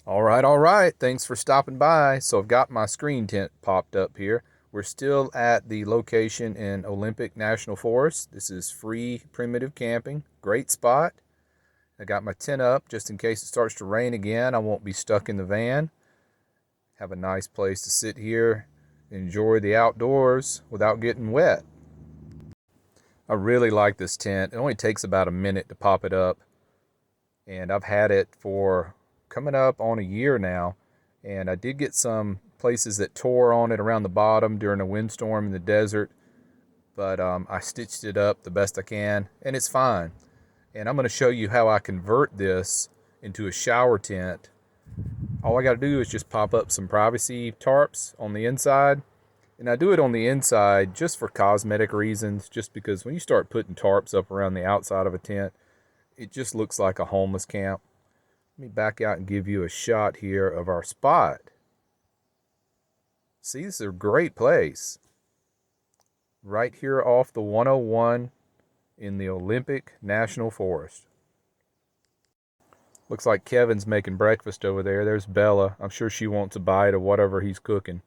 All right. Thanks for stopping by. So I've got my screen tent popped up here. We're still at the location in Olympic National Forest. This is free primitive camping. Great spot. I got my tent up just in case it starts to rain again. I won't be stuck in the van. Have a nice place to sit here, enjoy the outdoors without getting wet. I really like this tent. It only takes about a minute to pop it up, and I've had it for coming up on a year now. And I did get some places that tore on it around the bottom during a windstorm in the desert, but I stitched it up the best I can, and it's fine. And I'm going to show you how I convert this into a shower tent. All I got to do is just pop up some privacy tarps on the inside. And I do it on the inside just for cosmetic reasons, just because when you start putting tarps up around the outside of a tent, it just looks like a homeless camp. Let me back out and give you a shot here of our spot. See, this is a great place. Right here off the 101 in the Olympic National Forest. Looks like Kevin's making breakfast over there. There's Bella. I'm sure she wants a bite of whatever he's cooking.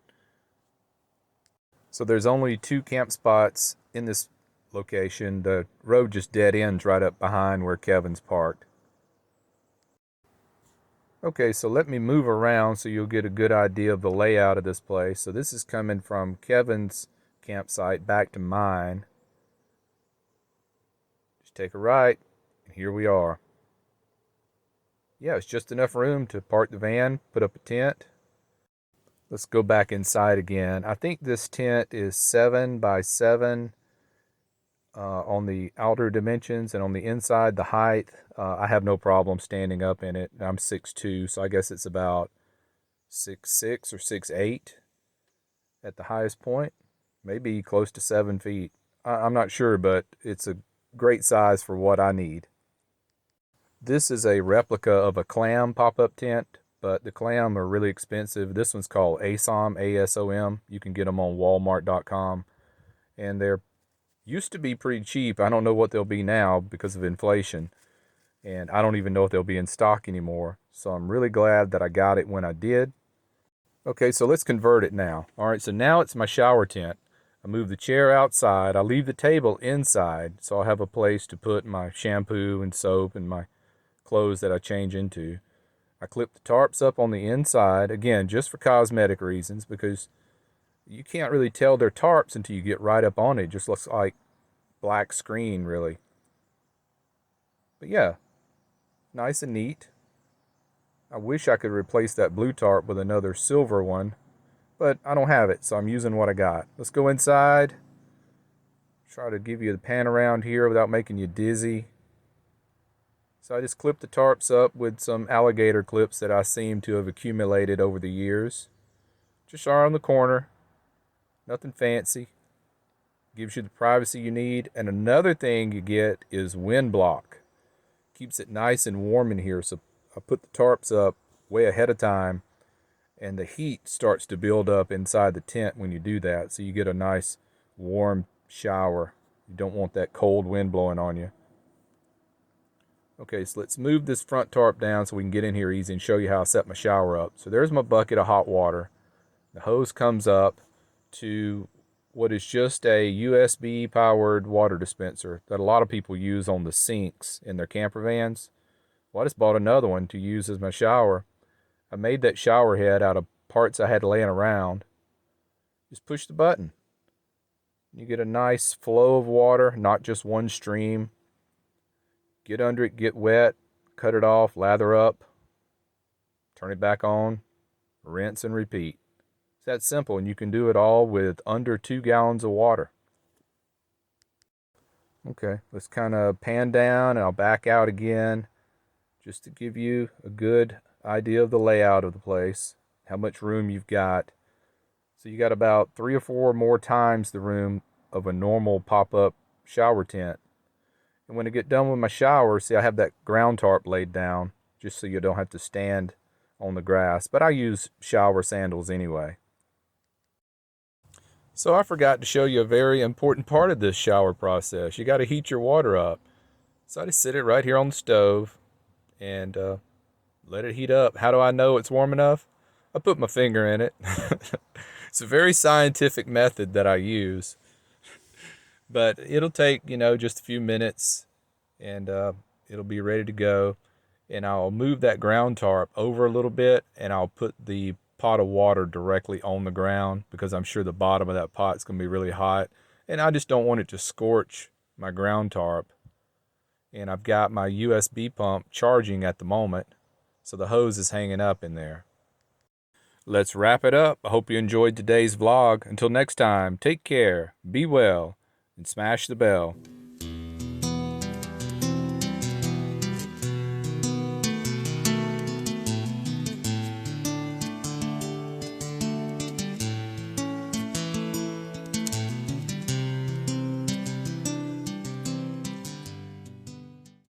So there's only two camp spots in this location. The road just dead ends right up behind where Kevin's parked. Okay, so let me move around so you'll get a good idea of the layout of this place. So this is coming from Kevin's campsite back to mine. Just take a right, and here we are. Yeah, it's just enough room to park the van, put up a tent. Let's go back inside again. I think this tent is 7 by 7 on the outer dimensions, and on the inside, the height, I have no problem standing up in it. I'm 6'2", so I guess it's about 6'6" or 6'8" at the highest point. Maybe close to 7 feet. I'm not sure, but it's a great size for what I need. This is a replica of a clam pop-up tent, but the clam are really expensive. This one's called ASOM, A-S-O-M. You can get them on Walmart.com, and they're used to be pretty cheap. I don't know what they'll be now because of inflation, and I don't even know if they'll be in stock anymore. So I'm really glad that I got it when I did. Okay, so let's convert it now. All right, so now it's my shower tent. I move the chair outside. I leave the table inside, so I'll have a place to put my shampoo and soap and my clothes that I change into. I clip the tarps up on the inside, again, just for cosmetic reasons, because you can't really tell they're tarps until you get right up on it. It just looks like black screen, really. But yeah, nice and neat. I wish I could replace that blue tarp with another silver one, but I don't have it, so I'm using what I got. Let's go inside. Try to give you the pan around here without making you dizzy. So I just clipped the tarps up with some alligator clips that I seem to have accumulated over the years. Just around the corner. Nothing fancy. Gives you the privacy you need. And another thing you get is wind block. Keeps it nice and warm in here. So I put the tarps up way ahead of time, and the heat starts to build up inside the tent when you do that. So you get a nice warm shower. You don't want that cold wind blowing on you. Okay, so let's move this front tarp down so we can get in here easy and show you how I set my shower up. So there's my bucket of hot water. The hose comes up to what is just a USB powered water dispenser that a lot of people use on the sinks in their camper vans. Well, I just bought another one to use as my shower. I made that shower head out of parts I had laying around. Just push the button. You get a nice flow of water, not just one stream. Get under it, get wet, cut it off, lather up, turn it back on, rinse and repeat. It's that simple, and you can do it all with under 2 gallons of water. Okay, let's kind of pan down, and I'll back out again just to give you a good idea of the layout of the place, how much room you've got. So you got about 3 or 4 more times the room of a normal pop-up shower tent. And when I get done with my shower, see, I have that ground tarp laid down just so you don't have to stand on the grass. But I use shower sandals anyway. So I forgot to show you a very important part of this shower process. You got to heat your water up. So I just sit it right here on the stove, and let it heat up. How do I know it's warm enough? I put my finger in it. It's a very scientific method that I use, but it'll take, just a few minutes, and it'll be ready to go. And I'll move that ground tarp over a little bit, and I'll put the pot of water directly on the ground because I'm sure the bottom of that pot is going to be really hot, and I just don't want it to scorch my ground tarp. And I've got my USB pump charging at the moment, so the hose is hanging up in there. Let's wrap it up. I hope you enjoyed today's vlog. Until next time, take care, be well, and smash the bell.